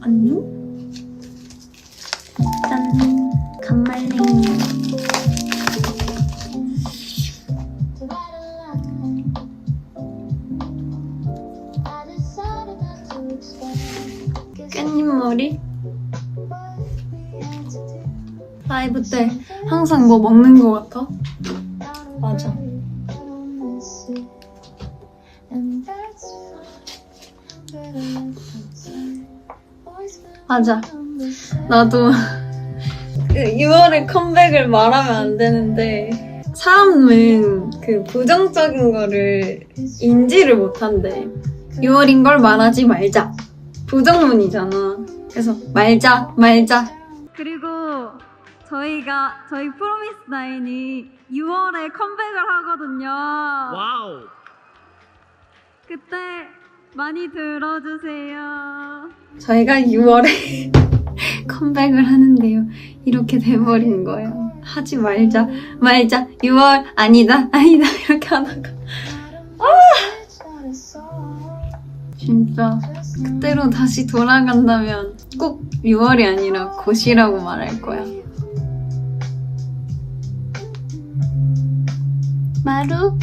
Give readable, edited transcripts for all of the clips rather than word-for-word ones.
안녕? 짠! 간말랭이. 깻잎 머리? 라이브 때 항상 뭐 먹는 거 같아? 맞아. 맞아. 나도 6월에 컴백을 말하면 안 되는데 사람은 그 부정적인 거를 인지를 못한대. 6월인 걸 말하지 말자. 부정문이잖아. 그래서 말자. 그리고 저희 프로미스나인이 6월에 컴백을 하거든요. 와우. 그때 많이 들어주세요. 저희가 6월에 컴백을 하는데요. 이렇게 돼버린 거예요. 하지 말자. 6월 아니다 이렇게 하다가 진짜 그때로 다시 돌아간다면 꼭 6월이 아니라 곧이라고 말할 거야. 마루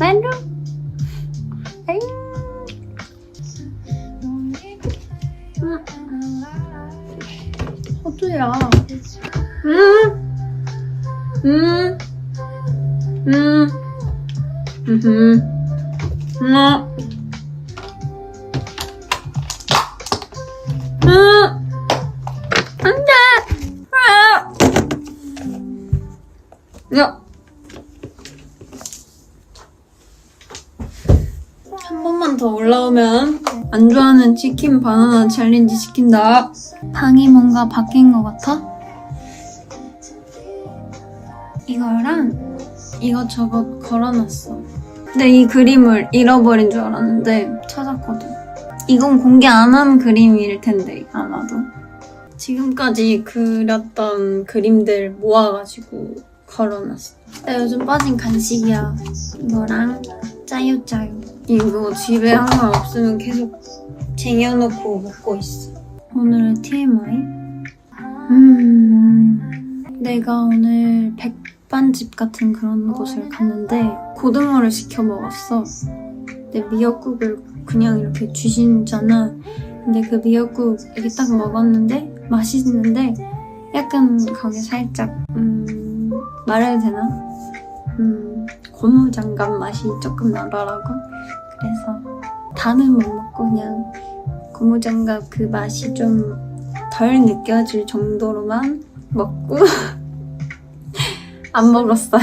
아잉. 호두야. 안돼. 야. 한 번만 더 올라오면 안 좋아하는 치킨 바나나 챌린지 시킨다. 방이 뭔가 바뀐 것 같아? 이거랑 이것저것 걸어놨어. 근데 이 그림을 잃어버린 줄 알았는데 찾았거든. 이건 공개 안 한 그림일 텐데 아마도. 지금까지 그렸던 그림들 모아가지고 걸어놨어. 나 요즘 빠진 간식이야. 이거랑 짜요짜요. 이거 집에 항상 없으면 계속 쟁여놓고 먹고 있어. 오늘의 TMI? 내가 오늘 백반집 같은 그런 곳을 갔는데 고등어를 시켜 먹었어. 근데 미역국을 그냥 이렇게 주시잖아. 근데 그 미역국 이렇게 딱 먹었는데 맛있는데 약간 거기 살짝 말해도 되나? 고무장갑 맛이 조금 나더라고. 그래서 다는 못 먹고 그냥 고무장갑 그 맛이 좀 덜 느껴질 정도로만 먹고 안 먹었어요.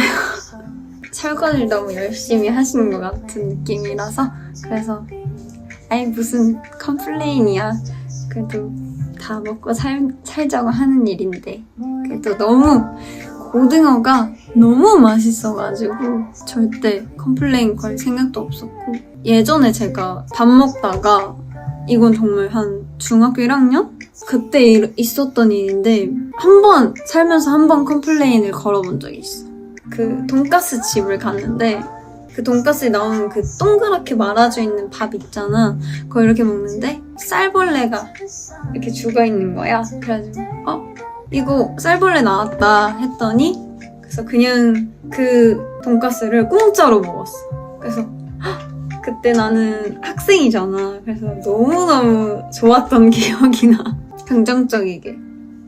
설거지를 너무 열심히 하신 것 같은 느낌이라서. 그래서 아이 무슨 컴플레인이야. 그래도 다 먹고 살자고 하는 일인데 그래도 너무 고등어가 너무 맛있어가지고 절대 컴플레인 걸 생각도 없었고. 예전에 제가 밥 먹다가 이건 정말 한 중학교 1학년? 그때 있었던 일인데 살면서 한 번 컴플레인을 걸어본 적이 있어. 그 돈가스 집을 갔는데 그 돈가스에 나오는 그 동그랗게 말아져 있는 밥 있잖아. 그거 이렇게 먹는데 쌀벌레가 이렇게 죽어있는 거야. 그래가지고 이거 쌀벌레 나왔다 했더니 그래서 그냥 그 돈가스를 공짜로 먹었어. 그래서 그때 나는 학생이잖아. 그래서 너무너무 좋았던 기억이 나. 긍정적이게.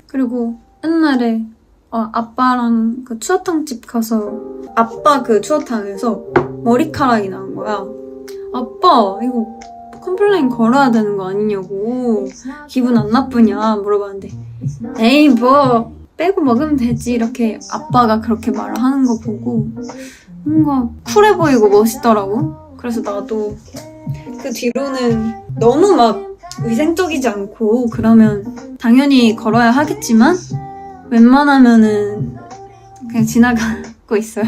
그리고 옛날에 아빠랑 그 추어탕집 가서 아빠 그 추어탕에서 머리카락이 나온 거야. 아빠 이거 컴플레인 걸어야 되는 거 아니냐고. 기분 안 나쁘냐 물어봤는데 에이 뭐 빼고 먹으면 되지 이렇게 아빠가 그렇게 말을 하는 거 보고 뭔가 쿨해 보이고 멋있더라고. 그래서 나도 그 뒤로는 너무 막 위생적이지 않고 그러면 당연히 걸어야 하겠지만 웬만하면은 그냥 지나가고 있어요.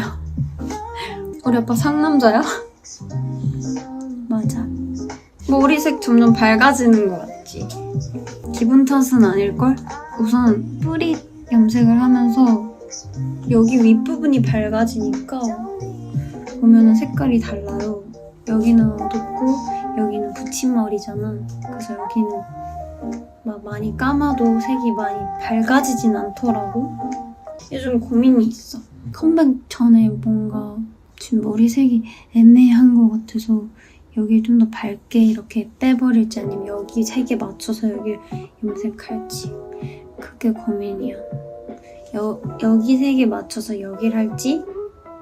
우리 아빠 상남자야? 맞아. 머리색 점점 밝아지는 것 같지? 기분 탓은 아닐걸? 우선 뿌리 염색을 하면서 여기 윗부분이 밝아지니까 보면은 색깔이 달라요. 여기는 어둡고 여기는 붙임머리잖아. 그래서 여기는 막 많이 감아도 색이 많이 밝아지진 않더라고. 요즘 고민이 있어. 컴백 전에 뭔가 지금 머리색이 애매한 것 같아서 여기를 좀 더 밝게 이렇게 빼버릴지 아니면 여기 색에 맞춰서 여기를 염색할지 그게 고민이야. 여기 색에 맞춰서 여기를 할지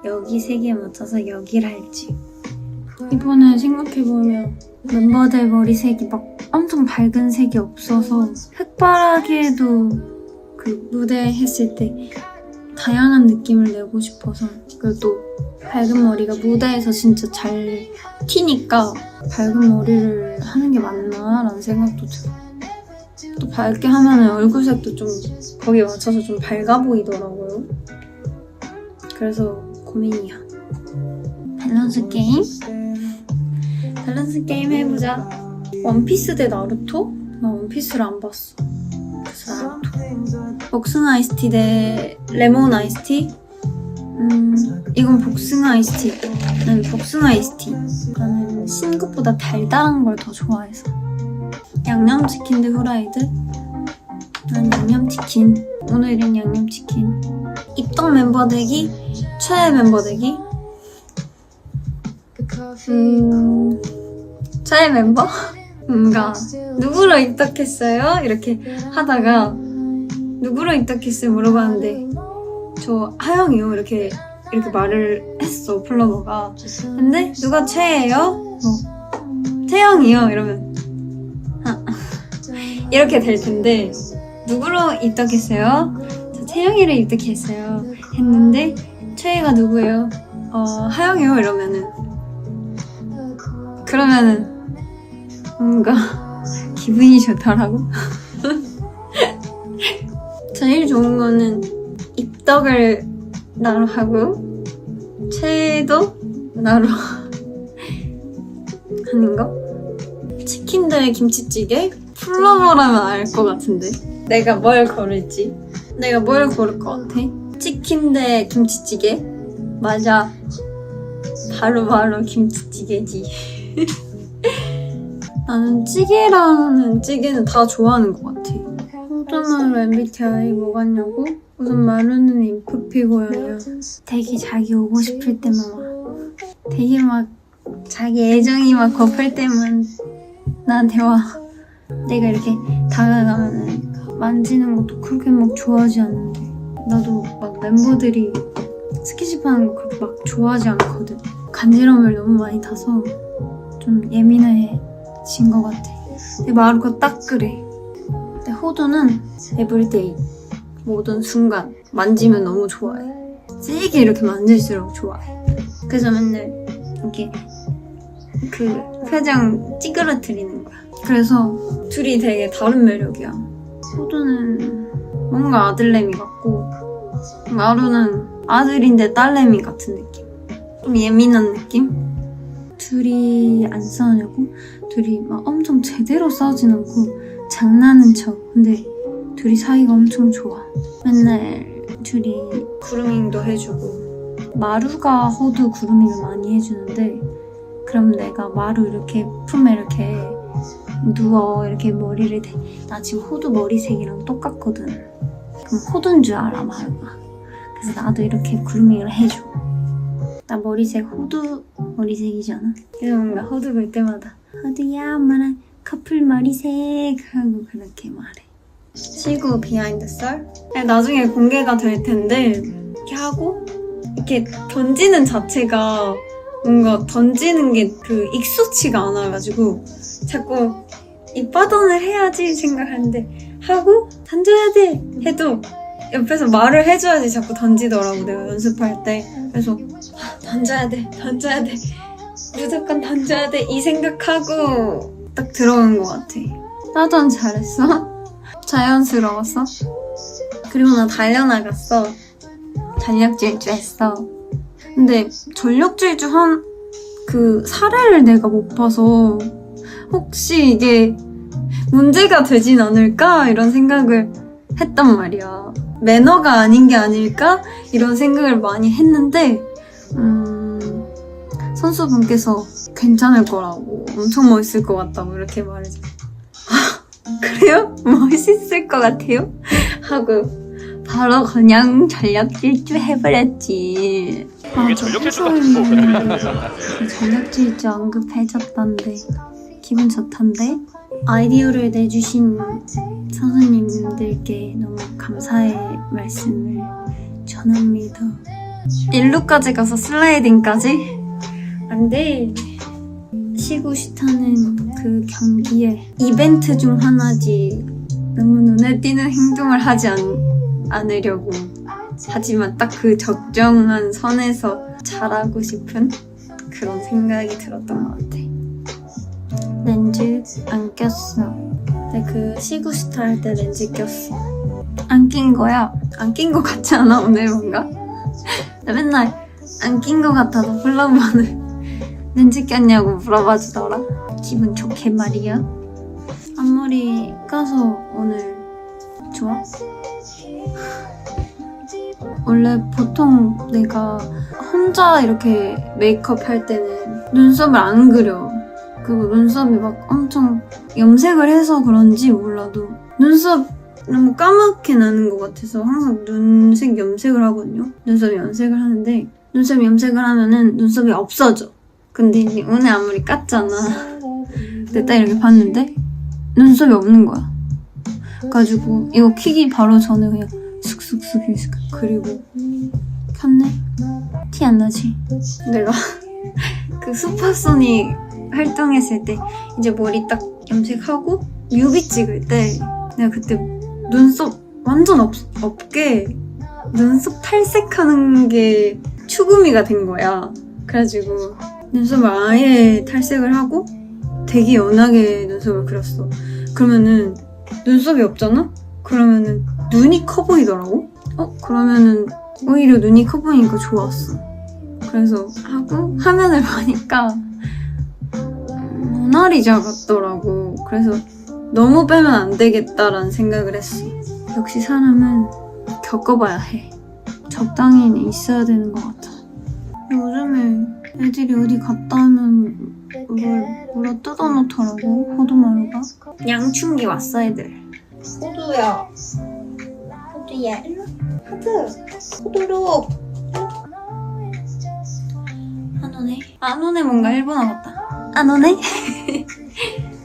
여기 색에 맞춰서 여기를 할지. 이번에 생각해보면 멤버들 머리색이 막 엄청 밝은 색이 없어서 흑발하기에도 그 무대 했을 때 다양한 느낌을 내고 싶어서. 그리고 또 밝은 머리가 무대에서 진짜 잘 튀니까 밝은 머리를 하는 게 맞나 라는 생각도 들어. 또 밝게 하면 얼굴색도 좀 거기에 맞춰서 좀 밝아 보이더라고요. 그래서 고민이야. 밸런스 게임? 밸런스 게임 해보자. 원피스 대 나루토? 나 원피스를 안 봤어. 그래서 나루토. 복숭아 아이스티 대 레몬 아이스티? 이건 복숭아 아이스티. 나는 복숭아 아이스티. 나는 신 것보다 달달한 걸 더 좋아해서. 양념치킨 대 후라이드? 난 양념치킨. 오늘은 양념치킨. 입덕 멤버 대기? 최애 멤버 대기? 최애 멤버? 뭔가 누구로 입덕했어요? 이렇게 하다가 누구로 입덕했어요? 물어봤는데 저 하영이요 이렇게 말을 했어 플로버가. 근데 누가 최애예요? 태영이요 이러면 이렇게 될 텐데 누구로 입덕했어요? 저 태영이를 입덕했어요 했는데 최애가 누구예요? 하영이요 이러면은 그러면은 뭔가 기분이 좋더라고. 제일 좋은 거는 입덕을 나로 하고 최애도 나로 하는 거? 치킨 대 김치찌개? 플로버라면 알 것 같은데 내가 뭘 고를지. 내가 뭘 고를 것 같아? 치킨 대 김치찌개? 맞아, 바로 김치찌개지. 나는 찌개는 다 좋아하는 것 같아. 호두마루 MBTI 뭐 같냐고? 우선 마루는 인프피고요. 되게 자기 오고 싶을 때만 와. 되게 막 자기 애정이 막 고플 때만 나한테 와. 내가 이렇게 다가가면 만지는 것도 그렇게 막 좋아하지 않는데 나도 막 멤버들이 스킨십 하는 거 그렇게 막 좋아하지 않거든. 간지럼을 너무 많이 타서 좀 예민해진 것 같아. 근데 마루가 딱 그래. 근데 호두는 에브리데이 모든 순간 만지면 너무 좋아해. 세게 이렇게 만질수록 좋아해. 그래서 맨날 이렇게 그 표정 찌그러뜨리는 거야. 그래서 둘이 되게 다른 매력이야. 호두는 뭔가 아들내미 같고 마루는 아들인데 딸내미 같은 느낌. 좀 예민한 느낌? 둘이 안 싸우냐고? 둘이 막 엄청 제대로 싸우진 않고 장난은 쳐. 근데 둘이 사이가 엄청 좋아. 맨날 둘이 그루밍도 해주고 마루가 호두 그루밍을 많이 해주는데 그럼 내가 마루 이렇게 품에 이렇게 누워 이렇게 머리를 나 지금 호두 머리색이랑 똑같거든. 그럼 호두인 줄 알아 마루가. 그래서 나도 이렇게 그루밍을 해줘. 나 머리색 호두 머리색이잖아. 그래서 뭔가 호두 볼 때마다 호두야 엄마랑 커플 머리색 하고 그렇게 말해. 시구 비하인드 썰? 나중에 공개가 될 텐데 이렇게 하고 이렇게 던지는 자체가 뭔가 던지는 게 그 익숙치가 않아가지고 자꾸 입바던을 해야지 생각하는데 하고 던져야 돼 해도 옆에서 말을 해줘야지 자꾸 던지더라고 내가 연습할 때. 그래서 던져야 돼 무조건 던져야 돼 이 생각하고 딱 들어간 것 같아. 따전 잘했어? 자연스러웠어? 그리고 나 달려나갔어. 전력 질주했어. 근데 전력 질주 한 그 사례를 내가 못 봐서 혹시 이게 문제가 되진 않을까 이런 생각을 했단 말이야. 매너가 아닌 게 아닐까 이런 생각을 많이 했는데 선수분께서 괜찮을 거라고 엄청 멋있을 것 같다고 이렇게 말해줘. 그래요? 멋있을 것 같아요? 하고 바로 그냥 전력 질주 해버렸지. 맞아, 해설님 전력 질주 언급해줬던데 기분 좋던데? 아이디어를 내주신 선생님들께 너무 감사의 말씀을 전합니다. 일루까지 가서 슬라이딩까지? 안돼. 쉬고 싶다는 그 경기에 이벤트 중 하나지 너무 눈에 띄는 행동을 하지 않으려고 하지만 딱 그 적정한 선에서 잘하고 싶은 그런 생각이 들었던 것 같아. 렌즈 안 꼈어. 근데 그 쉬고 싶다 할 때 렌즈 꼈어. 안 낀 거야. 안 낀 거 같지 않아 오늘 뭔가? 나 맨날 안 낀 거 같아서 콜라보는 렌즈 꼈냐고 물어봐 주더라. 기분 좋게 말이야. 앞머리 까서 오늘 좋아? 원래 보통 내가 혼자 이렇게 메이크업 할 때는 눈썹을 안 그려. 그리고 눈썹이 막 엄청 염색을 해서 그런지 몰라도 눈썹 너무 까맣게 나는 것 같아서 항상 눈색 염색을 하거든요. 눈썹 염색을 하는데 눈썹 염색을 하면은 눈썹이 없어져. 근데 이제 오늘 앞머리 깠잖아. 근데 딱 이렇게 봤는데 눈썹이 없는 거야. 그래가지고 이거 키기 바로 전에 그냥 슥슥슥 그리고 켰네? 티 안 나지? 내가 그 슈퍼소닉 활동했을 때 이제 머리 딱 염색하고 뮤비 찍을 때 내가 그때 눈썹 완전 없게 눈썹 탈색하는 게 추구미가 된 거야. 그래가지고 눈썹을 아예 탈색을 하고 되게 연하게 눈썹을 그렸어. 그러면은 눈썹이 없잖아? 그러면은 눈이 커 보이더라고? 그러면은 오히려 눈이 커 보이니까 좋았어. 그래서 하고 화면을 보니까 모나리자 같더라고. 그래서 너무 빼면 안 되겠다라는 생각을 했어. 역시 사람은 겪어봐야 해. 적당히는 있어야 되는 것 같아. 요즘에 애들이 어디 갔다 오면 뭘 물어 뜯어놓더라고. 호두마루가. 양춘기 왔어 애들. 호두야. 호두야 일로. 하드. 호두룩. 안 오네. 안 오네. 뭔가 일본어 같다. 안 오네?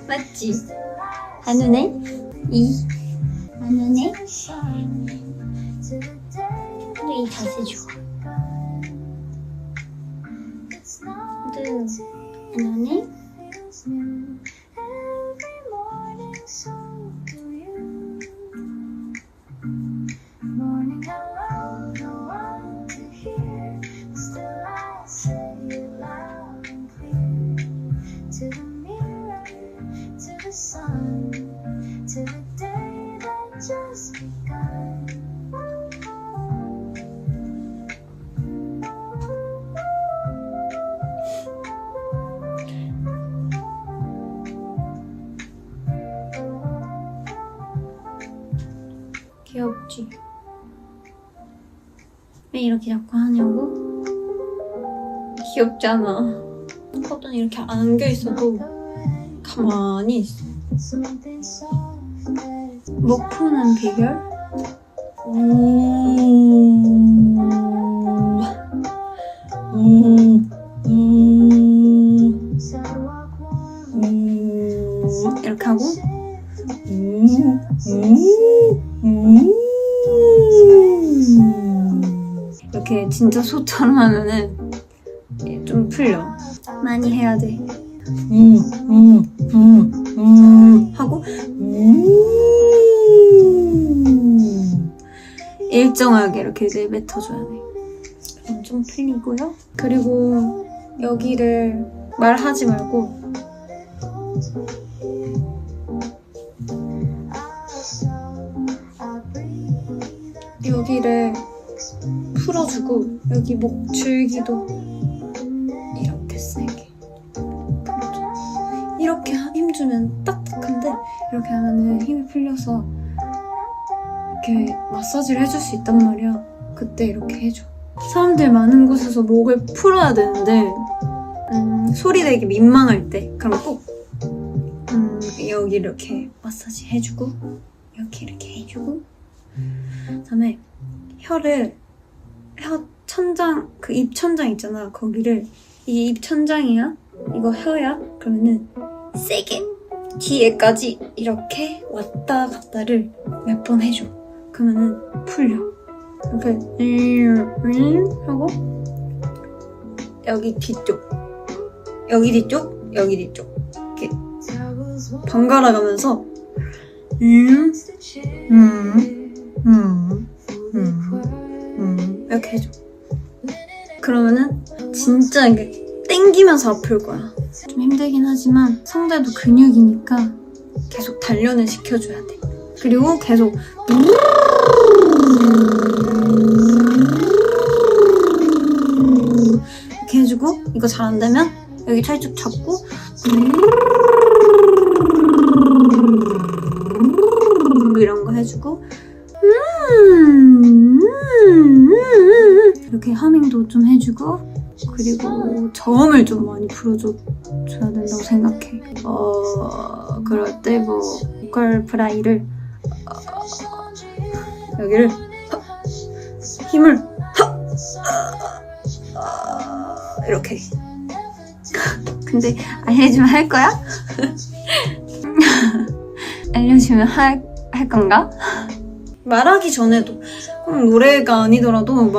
맞지? 안 오네? 안 오네? 근데 이 자세 좋아. 안 오네? 귀엽지? 왜 이렇게 자꾸 하냐고? 귀엽잖아. 코든 이렇게 안겨있어도 가만히 있어. 목 푸는 비결? 이렇게 하고 이렇게 진짜 소처럼 하면은 좀 풀려. 많이 해야 돼. 하고 일정하게 이렇게 내뱉어줘야 돼. 그럼 좀 풀리고요. 그리고 여기를 말하지 말고 여기를 풀어주고 여기 목 줄기도 이렇게 세게 풀어줘. 이렇게 힘주면 딱딱한데 이렇게 하면은 힘이 풀려서 이렇게 마사지를 해줄 수 있단 말이야. 그때 이렇게 해줘. 사람들 많은 곳에서 목을 풀어야 되는데 소리 내기 민망할 때 그럼 꼭 여기 이렇게 마사지 해주고 이렇게 해주고 그다음에 혀 천장, 그 입 천장 있잖아. 거기를 이게 입 천장이야? 이거 혀야? 그러면은 세게 뒤에까지 이렇게 왔다 갔다를 몇 번 해줘. 그러면은 풀려. 이렇게 하고 여기 뒤쪽 이렇게 번갈아 가면서 이렇게 해줘. 그러면은 진짜 이게 땡기면서 아플 거야. 좀 힘들긴 하지만 성대도 근육이니까 계속 단련을 시켜줘야 돼. 그리고 계속 이렇게 해주고 이거 잘 안 되면 여기 살짝 잡고 이런 거 해주고 이렇게 하밍도 좀 해주고 그리고 저음을 좀 많이 불어줘야 된다고 생각해. 그럴 때 뭐 보컬 프라이를 여기를 힘을 이렇게. 근데 알려주면 할 거야? 알려주면 할 건가? 말하기 전에도 꼭 노래가 아니더라도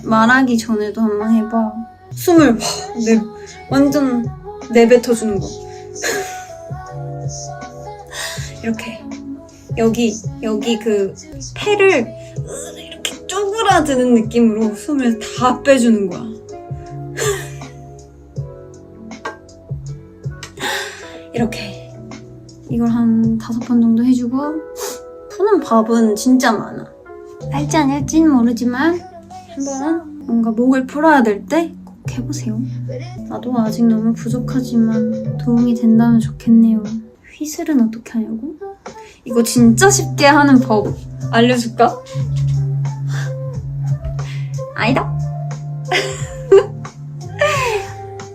말하기 전에도 한번 해봐. 숨을 완전 내뱉어주는 거. 이렇게 여기 그 폐를 이렇게 쪼그라드는 느낌으로 숨을 다 빼주는 거야. 이렇게 이걸 한 5번 정도 해주고 푸는 밥은 진짜 많아. 알지 안 할지는 모르지만 한번 뭔가 목을 풀어야 될 때 꼭 해보세요. 나도 아직 너무 부족하지만 도움이 된다면 좋겠네요. 휘슬은 어떻게 하냐고? 이거 진짜 쉽게 하는 법 알려줄까? 아니다.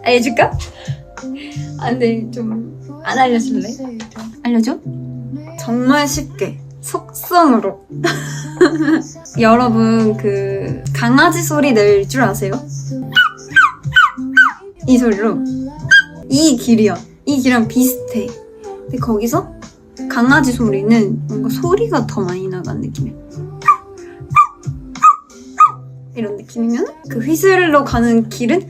알려줄까? 안 돼, 좀 안 알려줄래? 알려줘? 정말 쉽게 속성으로. 여러분 그 강아지 소리 낼 줄 아세요? 이 소리로 이 길이랑 비슷해. 근데 거기서 강아지 소리는 뭔가 소리가 더 많이 나가는 느낌이야. 이런 느낌이면 그 휘슬로 가는 길은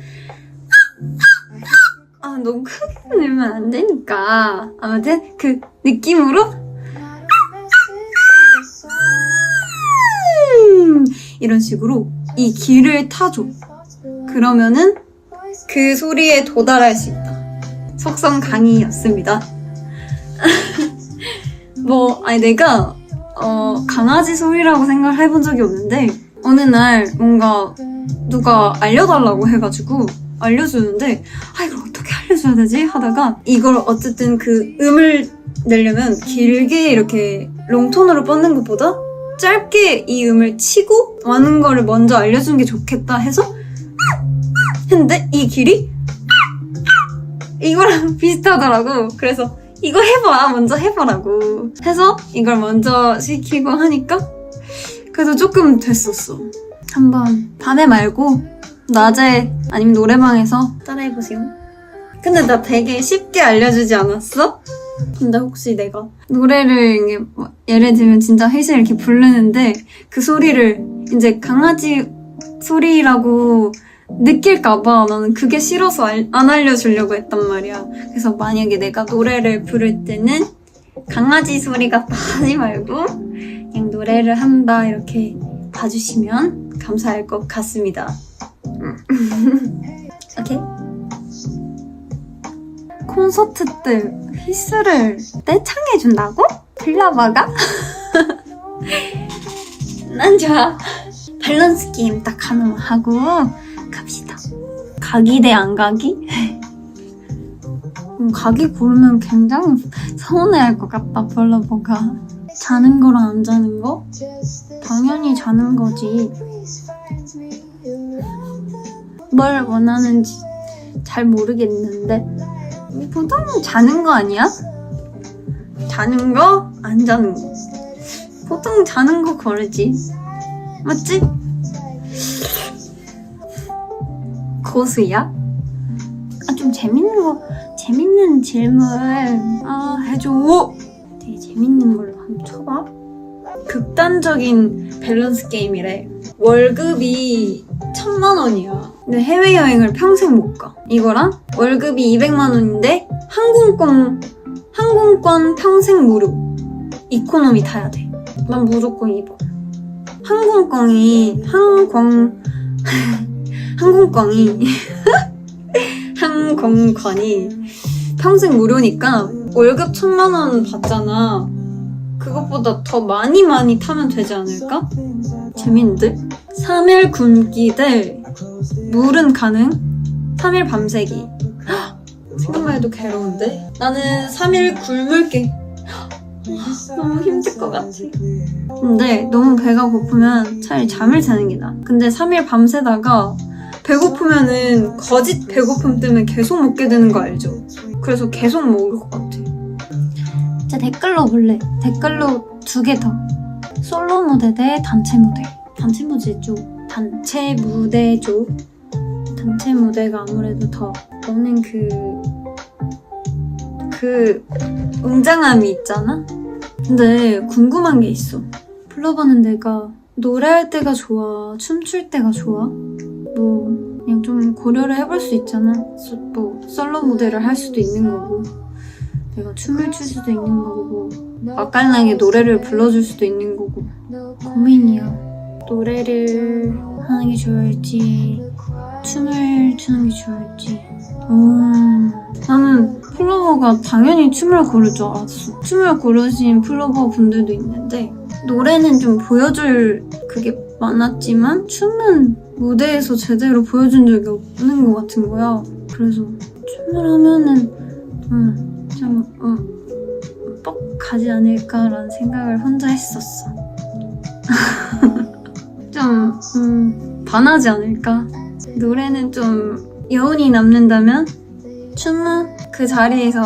너무 크게 내면 안 되니까 아무튼 그 느낌으로 이런 식으로 이 길을 타줘. 그러면은 그 소리에 도달할 수 있다. 속성 강의였습니다. 내가 강아지 소리라고 생각을 해본 적이 없는데 어느 날 뭔가 누가 알려달라고 해가지고 알려주는데 이걸 어떻게 알려줘야 되지? 하다가 이걸 어쨌든 그 음을 내려면 길게 이렇게 롱톤으로 뻗는 것보다 짧게 이 음을 치고 많은 거를 먼저 알려주는 게 좋겠다 해서 했는데 이 길이 이거랑 비슷하더라고. 그래서 이거 먼저 해보라고 해서 이걸 먼저 시키고 하니까 그래도 조금 됐었어. 한번 밤에 말고 낮에 아니면 노래방에서 따라해보세요. 근데 나 되게 쉽게 알려주지 않았어? 근데 혹시 내가 노래를 예를 들면 진짜 휘슬 이렇게 부르는데 그 소리를 이제 강아지 소리라고 느낄까봐 나는 그게 싫어서 안 알려주려고 했단 말이야. 그래서 만약에 내가 노래를 부를 때는 강아지 소리 같다 하지 말고 그냥 노래를 한다 이렇게 봐주시면 감사할 것 같습니다. 오케이? 콘서트 때 휘슬을 떼창해준다고? 빌라바가? 난 좋아. 밸런스 게임 딱 하나만 하고 갑시다. 가기 대 안 가기? 가기 고르면 굉장히 서운해할 것 같다, 빌라바가. 자는 거랑 안 자는 거? 당연히 자는 거지. 뭘 원하는지 잘 모르겠는데 보통은 자는 거 아니야? 자는 거? 안 자는 거? 보통 자는 거 고르지. 맞지? 고수야? 좀 재밌는 질문 해줘. 되게 재밌는 걸로 한번 쳐봐. 극단적인 밸런스 게임이래. 월급이 1000만 원이야. 근데 해외여행을 평생 못 가. 이거랑 월급이 200만 원인데 항공권 평생 무료. 이코노미 타야 돼. 난 무조건 2번. 항공권이 평생 무료니까 월급 1000만 원 받잖아. 그것보다 더 많이 타면 되지 않을까? 재밌는데? 3일 굶기 대 물은 가능? 3일 밤새기. 생각만 해도 괴로운데? 나는 3일 굶을게. 너무 힘들 것 같아. 근데 너무 배가 고프면 차라리 잠을 자는 게 나아. 근데 3일 밤새다가 배고프면은 거짓 배고픔 때문에 계속 먹게 되는 거 알죠? 그래서 계속 먹을 것 같아. 자, 댓글로 볼래. 댓글로 2개 더. 솔로 무대 대 단체 무대. 단체 무대가 아무래도 더 너는 그 웅장함이 있잖아? 근데 궁금한 게 있어. 불러보는 내가 노래할 때가 좋아? 춤출 때가 좋아? 그냥 좀 고려를 해볼 수 있잖아. 솔로 무대를 할 수도 있는 거고, 내가 춤을 출 수도 있는 거고, 맛깔나게 노래를 불러줄 수도 있는 거고. 고민이야. 노래를 하는 게 좋을지, 춤을 추는 게 좋을지. 나는 플로버가 당연히 춤을 고를 줄 알았어. 춤을 고르신 플로버 분들도 있는데, 노래는 좀 보여줄 그게 많았지만 춤은 무대에서 제대로 보여준 적이 없는 것 같은 거야. 그래서 춤을 하면은 좀 뻑하지 않을까라는 생각을 혼자 했었어. 좀 반하지 않을까? 노래는 좀 여운이 남는다면 춤은 그 자리에서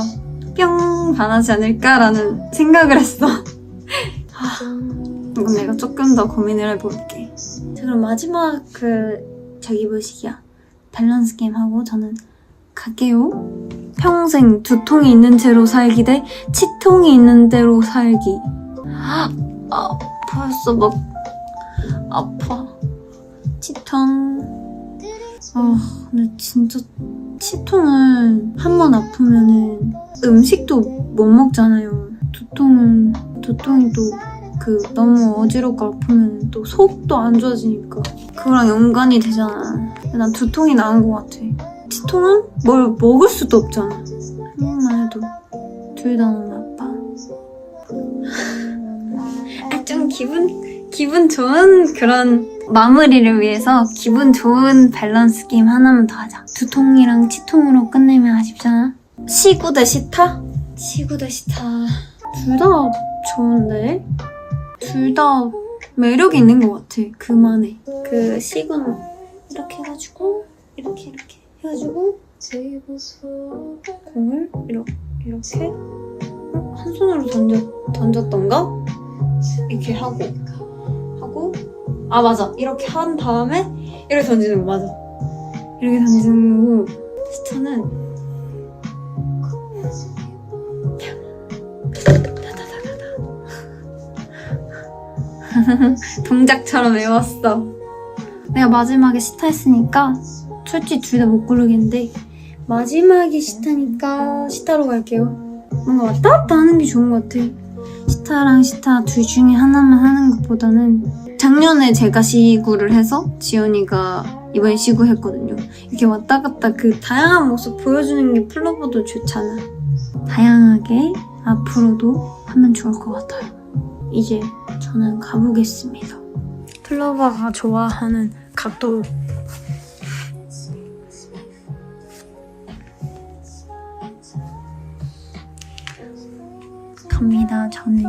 뿅 반하지 않을까라는 생각을 했어. 이건 내가 조금 더 고민을 해볼게. 자, 그럼 마지막 저기 뭐시기야? 밸런스 게임 하고 저는 갈게요. 평생 두통이 있는 채로 살기 대 치통이 있는 대로 살기. 벌써 막 아파. 치통. 근데 진짜 치통은 한 번 아프면은 음식도 못 먹잖아요. 두통이 또 너무 어지럽고 아프면 또 속도 안 좋아지니까 그거랑 연관이 되잖아. 난 두통이 나은 것 같아. 치통은 뭘 먹을 수도 없잖아. 생각만 해도 둘 다 너무 아파. 좀 기분 좋은 그런 마무리를 위해서 기분 좋은 밸런스 게임 하나만 더 하자. 두통이랑 치통으로 끝내면 아쉽잖아. 시구 대 시타? 시구 대 시타. 둘 다 좋은데? 둘 다 매력이 있는 것 같아. 그만해. 시구는 이렇게 해가지고 이렇게 해가지고 공을 이렇게 한 손으로 던졌던가? 이렇게 하고 맞아. 이렇게 한 다음에 이렇게 던지는 거 맞아. 이렇게 던지는 거고 시타는 동작처럼 외웠어. 내가 마지막에 시타 했으니까 솔직히 둘 다 못 고르겠는데 마지막이 시타니까 시타로 갈게요. 뭔가 왔다 갔다 하는 게 좋은 것 같아. 시타랑 시타 둘 중에 하나만 하는 것보다는 작년에 제가 시구를 해서 지연이가 이번에 시구 했거든요. 이렇게 왔다 갔다 다양한 모습 보여주는 게 플로버도 좋잖아. 다양하게 앞으로도 하면 좋을 것 같아요. 이제 저는 가보겠습니다. 플로버가 좋아하는 각도. 갑니다. 저는